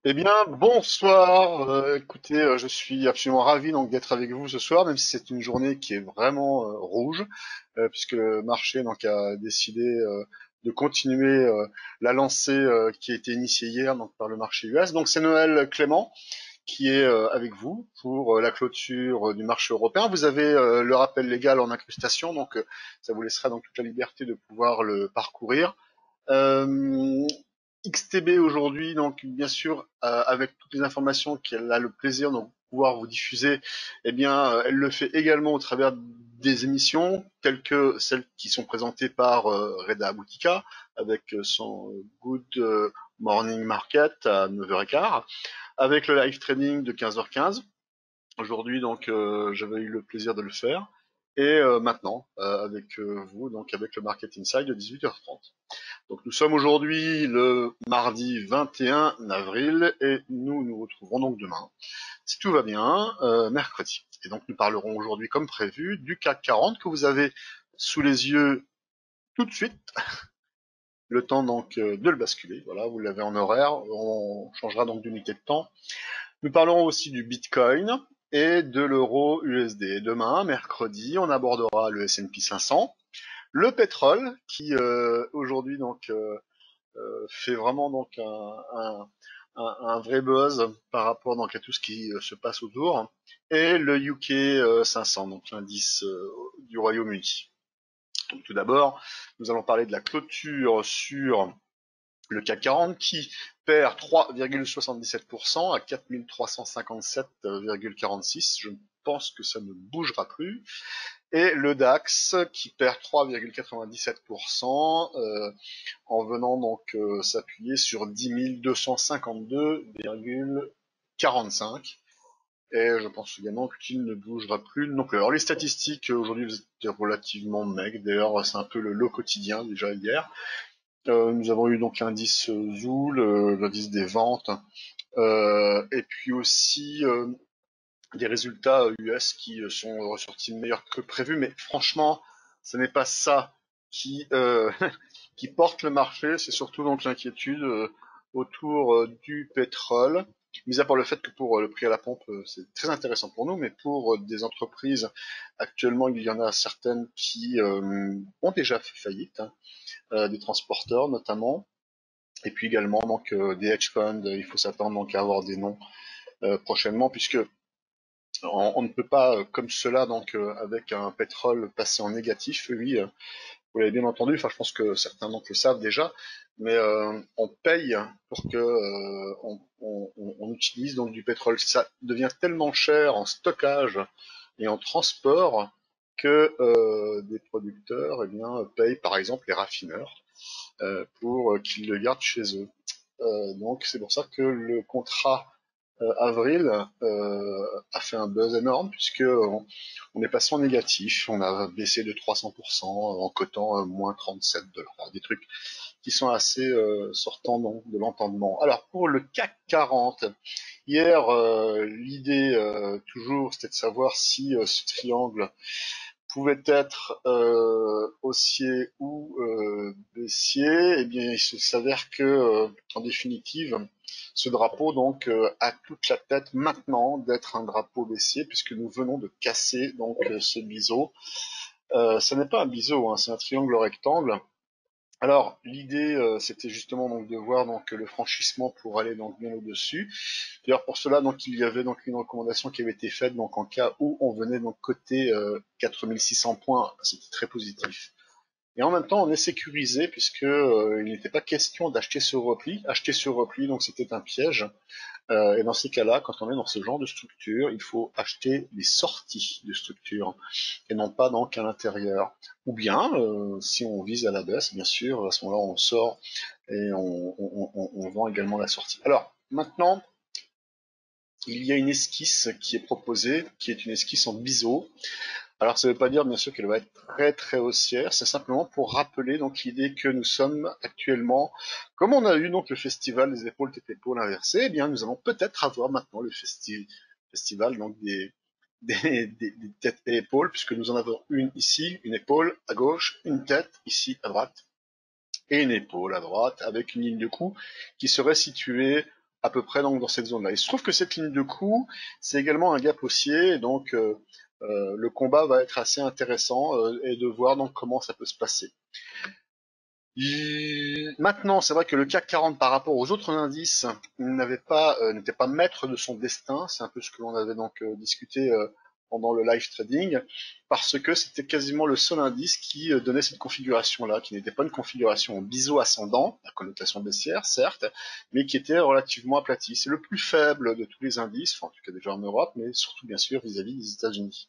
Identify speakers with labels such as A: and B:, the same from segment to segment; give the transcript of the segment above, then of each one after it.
A: Eh bien, bonsoir. Écoutez, je suis absolument ravi donc d'être avec vous ce soir, même si c'est une journée qui est vraiment rouge, puisque le marché donc a décidé de continuer la lancée qui a été initiée hier donc par le marché US. Donc c'est Noël Clément qui est avec vous pour la clôture du marché européen. Vous avez le rappel légal en incrustation, donc ça vous laissera donc toute la liberté de pouvoir le parcourir. XTB aujourd'hui, donc bien sûr, avec toutes les informations qu'elle a le plaisir de pouvoir vous diffuser, eh bien, elle le fait également au travers des émissions telles que celles qui sont présentées par Reda Boutika avec son Good Morning Market à 9h15, avec le live trading de 15h15. Aujourd'hui, donc, j'avais eu le plaisir de le faire. Et maintenant, avec vous, donc avec le Market Inside de 18h30. Donc nous sommes aujourd'hui le mardi 21 avril et nous nous retrouverons donc demain, si tout va bien, mercredi. Et donc nous parlerons aujourd'hui, comme prévu, du CAC 40 que vous avez sous les yeux tout de suite. Le temps donc de le basculer. Voilà, vous l'avez en horaire. On changera donc d'unité de temps. Nous parlerons aussi du Bitcoin et de l'euro USD. Demain, mercredi, on abordera le S&P 500, le pétrole qui aujourd'hui donc fait vraiment donc un vrai buzz par rapport donc à tout ce qui se passe autour, et le UK 500, donc l'indice du Royaume-Uni. Donc tout d'abord, nous allons parler de la clôture sur le CAC 40 qui perd 3,77% à 4357,46. Je pense que ça ne bougera plus. Et le DAX qui perd 3,97% en venant donc s'appuyer sur 10 252,45. Et je pense également qu'il ne bougera plus non plus. Alors les statistiques aujourd'hui étaient relativement maigres. D'ailleurs, c'est un peu le lot quotidien déjà hier. Nous avons eu donc l'indice Zool, l'indice des ventes, et puis aussi des résultats US qui sont ressortis meilleurs que prévu. Mais franchement, ce n'est pas ça qui qui porte le marché, c'est surtout donc l'inquiétude autour du pétrole. Mis à part le fait que pour le prix à la pompe, c'est très intéressant pour nous, mais pour des entreprises, actuellement, il y en a certaines qui ont déjà fait faillite, hein, des transporteurs notamment, et puis également donc des hedge funds. Il faut s'attendre donc à avoir des noms prochainement, puisque on ne peut pas, comme cela, donc avec un pétrole passé en négatif, oui, vous l'avez bien entendu, enfin je pense que certains donc le savent déjà, mais on paye pour que on utilise donc du pétrole. Ça devient tellement cher en stockage et en transport que des producteurs eh bien, payent par exemple les raffineurs pour qu'ils le gardent chez eux. Donc c'est pour ça que le contrat avril a fait un buzz énorme puisque on est passé en négatif, on a baissé de 300% en cotant moins 37 $. Des trucs qui sont assez sortants donc, de l'entendement. Alors pour le CAC 40, hier l'idée toujours c'était de savoir si ce triangle pouvait être haussier ou baissier. Eh bien il s'avère que en définitive ce drapeau donc a toute la tête maintenant d'être un drapeau baissier puisque nous venons de casser donc ce biseau. Ce n'est pas un biseau, hein, c'est un triangle rectangle. Alors l'idée c'était justement donc de voir donc le franchissement pour aller donc bien au-dessus. D'ailleurs pour cela donc il y avait donc une recommandation qui avait été faite donc en cas où on venait donc coter 4600 points, c'était très positif. Et en même temps, on est sécurisé puisque il n'était pas question d'acheter sur repli. Acheter sur repli, donc c'était un piège. Et dans ces cas-là, quand on est dans ce genre de structure, il faut acheter les sorties de structure et non pas donc à l'intérieur. Ou bien, si on vise à la baisse, bien sûr, à ce moment-là, on sort et on vend également la sortie. Alors, maintenant, il y a une esquisse qui est proposée, qui est une esquisse en biseau. Alors ça ne veut pas dire bien sûr qu'elle va être très très haussière, c'est simplement pour rappeler donc l'idée que nous sommes actuellement, comme on a eu donc le festival des épaules tête épaules inversées, eh bien nous allons peut-être avoir maintenant le festival donc des têtes et épaules, puisque nous en avons une ici, une épaule à gauche, une tête ici à droite, et une épaule à droite, avec une ligne de cou qui serait située à peu près donc dans cette zone-là. Il se trouve que cette ligne de coup, c'est également un gap haussier, donc le combat va être assez intéressant et de voir donc comment ça peut se passer. Maintenant, c'est vrai que le CAC 40 par rapport aux autres indices n'était pas maître de son destin. C'est un peu ce que l'on avait donc discuté pendant le live trading, parce que c'était quasiment le seul indice qui donnait cette configuration-là, qui n'était pas une configuration en biseau ascendant, à connotation baissière, certes, mais qui était relativement aplati. C'est le plus faible de tous les indices, enfin, en tout cas déjà en Europe, mais surtout bien sûr vis-à-vis des États-Unis.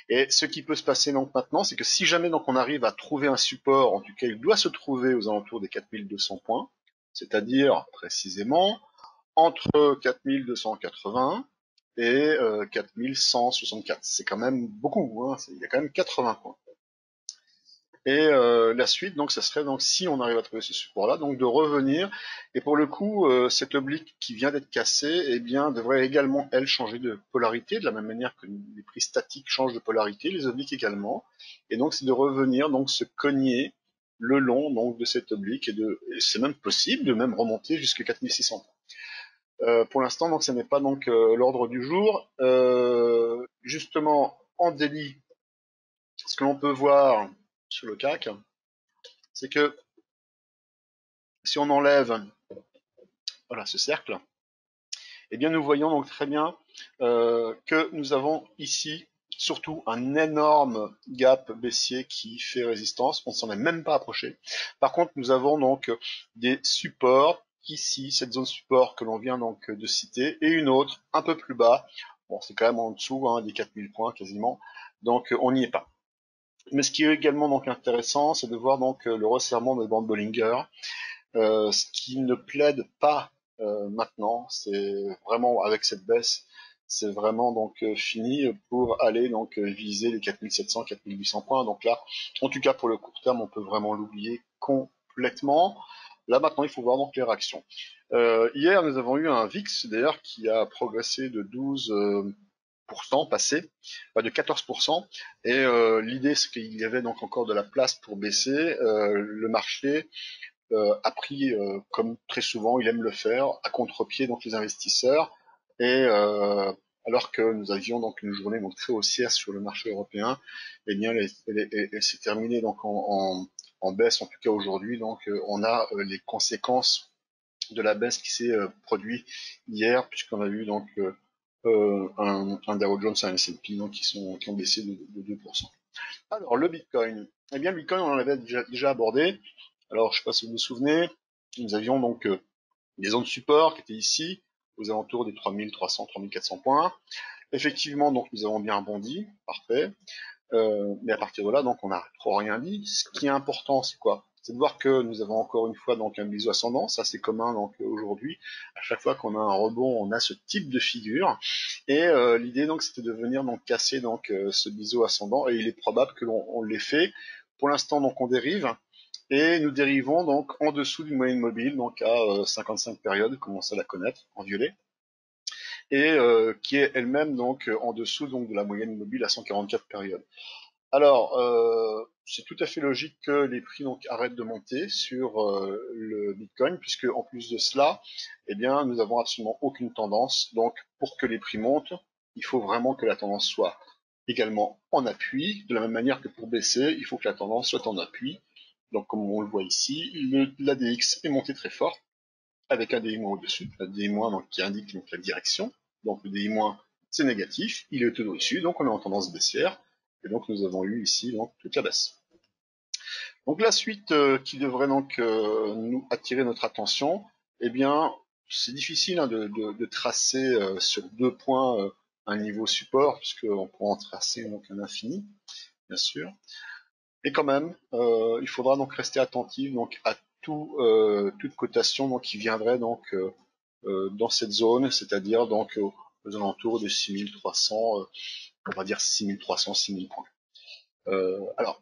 A: Et ce qui peut se passer donc maintenant, c'est que si jamais donc on arrive à trouver un support, en tout cas il doit se trouver aux alentours des 4200 points, c'est-à-dire précisément entre 4280 et 4164. C'est quand même beaucoup, hein, il y a quand même 80 points. Et la suite, donc, ça serait donc si on arrive à trouver ce support-là, donc de revenir. Et pour le coup, cette oblique qui vient d'être cassée, eh bien, devrait également elle changer de polarité, de la même manière que les prix statiques changent de polarité, les obliques également. Et donc, c'est de revenir, donc, se cogner le long donc de cette oblique et c'est même possible de même remonter jusqu'à 4600. Pour l'instant, donc, ça n'est pas donc l'ordre du jour. Justement, en délit, ce que l'on peut voir sur le CAC, c'est que si on enlève voilà, ce cercle, eh bien nous voyons donc très bien que nous avons ici surtout un énorme gap baissier qui fait résistance. On ne s'en est même pas approché. Par contre, nous avons donc des supports ici, cette zone support que l'on vient donc de citer, et une autre un peu plus bas. Bon, c'est quand même en dessous hein, des 4000 points quasiment, donc on n'y est pas. Mais ce qui est également donc intéressant, c'est de voir donc le resserrement des bandes Bollinger. Ce qui ne plaide pas maintenant, c'est vraiment avec cette baisse, c'est vraiment donc fini pour aller donc viser les 4700, 4800 points. Donc là, en tout cas pour le court terme, on peut vraiment l'oublier complètement. Là maintenant, il faut voir donc les réactions. Hier, nous avons eu un VIX d'ailleurs qui a progressé de 12 passé, pas de 14%. Et l'idée, c'est qu'il y avait donc encore de la place pour baisser. Le marché a pris, comme très souvent il aime le faire, à contre-pied donc les investisseurs. Et alors que nous avions donc une journée donc très haussière sur le marché européen, eh bien elle s'est terminée donc en baisse en tout cas aujourd'hui. Donc on a les conséquences de la baisse qui s'est produite hier, puisqu'on a eu donc un Dow Jones et un S&P donc qui ont baissé de 2%. Alors le Bitcoin, eh bien le Bitcoin on en avait déjà abordé. Alors, je ne sais pas si vous vous souvenez, nous avions donc des zones de support qui étaient ici, aux alentours des 3300, 3400 points. Effectivement, donc nous avons bien bondi, parfait. Mais à partir de là, donc on n'a trop rien dit. Ce qui est important, c'est quoi? C'est de voir que nous avons encore une fois donc un biseau ascendant. Ça, c'est commun donc aujourd'hui. À chaque fois qu'on a un rebond, on a ce type de figure. Et l'idée donc, c'était de venir donc casser donc ce biseau ascendant. Et il est probable que l'on l'ait fait. Pour l'instant, donc on dérive. Et nous dérivons donc en dessous d'une moyenne mobile, donc à 55 périodes, commence à la connaître en violet, et qui est elle-même donc en dessous donc de la moyenne mobile à 144 périodes. Alors, c'est tout à fait logique que les prix donc arrêtent de monter sur le Bitcoin, puisque en plus de cela, eh bien, nous avons absolument aucune tendance. Donc, pour que les prix montent, il faut vraiment que la tendance soit également en appui, de la même manière que pour baisser, il faut que la tendance soit en appui. Donc, comme on le voit ici, l'ADX est monté très fort, avec un DI- au-dessus, un DI- donc, qui indique donc, la direction. Donc, le DI- c'est négatif, il est au-dessus, donc on est en tendance baissière. Et donc nous avons eu ici donc toute la baisse. Donc la suite qui devrait donc nous attirer notre attention, eh bien c'est difficile hein, de tracer sur deux points un niveau support, puisqu'on pourra en tracer donc un infini, bien sûr. Et quand même, il faudra donc rester attentif donc à toute cotation donc qui viendrait donc dans cette zone, c'est-à-dire donc aux alentours de 6300, on va dire 6300, 6000 points. Alors,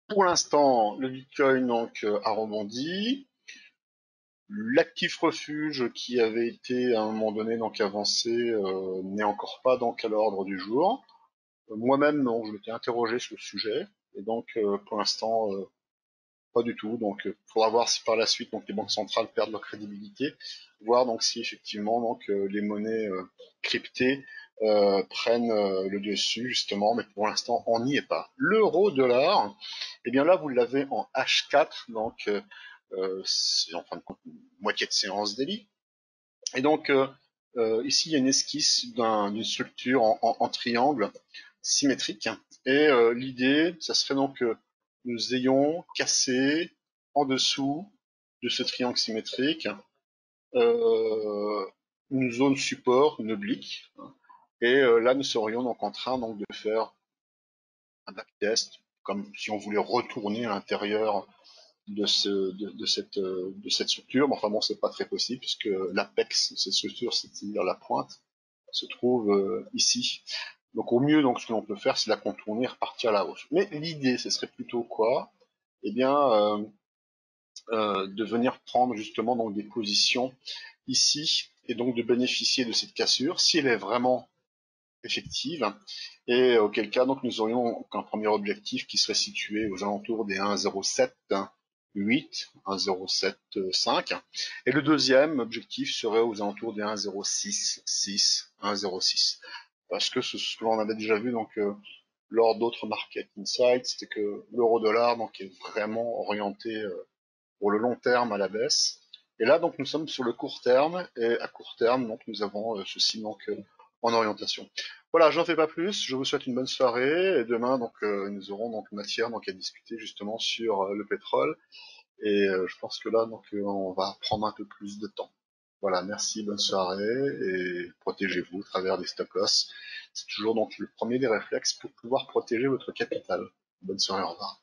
A: pour l'instant, le Bitcoin donc a rebondi. L'actif refuge qui avait été à un moment donné donc avancé n'est encore pas donc à l'ordre du jour. Moi-même, donc, je m'étais interrogé sur le sujet et donc pour l'instant, pas du tout. Donc, il faudra voir si par la suite, donc les banques centrales perdent leur crédibilité, voir donc si effectivement donc les monnaies cryptées prennent le dessus justement, mais pour l'instant on n'y est pas. L'euro-dollar, eh bien là vous l'avez en H4, donc c'est en fin de compte une moitié de séance daily. Et donc ici il y a une esquisse d'une structure en triangle symétrique. Et l'idée, ça serait donc que nous ayons cassé en dessous de ce triangle symétrique euh, une zone support, une oblique. Hein. Et là, nous serions donc en train donc de faire un backtest, comme si on voulait retourner à l'intérieur de cette structure. Mais enfin bon, c'est pas très possible puisque l'apex de cette structure, c'est-à-dire la pointe, se trouve ici. Donc au mieux, donc ce que l'on peut faire, c'est la contourner, repartir à la hausse. Mais l'idée, ce serait plutôt quoi? Eh bien, de venir prendre justement donc des positions ici et donc de bénéficier de cette cassure si elle est vraiment effective. Et auquel cas, donc nous aurions un premier objectif qui serait situé aux alentours des 1,07, 8, 1,07,5. Et le deuxième objectif serait aux alentours des 1,06, 6, 1,06. Parce que ce que l'on avait déjà vu donc lors d'autres market insights, c'était que l'euro-dollar donc est vraiment orienté pour le long terme à la baisse. Et là donc nous sommes sur le court terme et à court terme donc nous avons ceci donc en orientation. Voilà, j'en fais pas plus. Je vous souhaite une bonne soirée et demain donc nous aurons donc matière donc à discuter justement sur le pétrole et je pense que là donc on va prendre un peu plus de temps. Voilà, merci, bonne soirée et protégez-vous au travers des stop loss. C'est toujours donc le premier des réflexes pour pouvoir protéger votre capital. Bonne soirée, au revoir.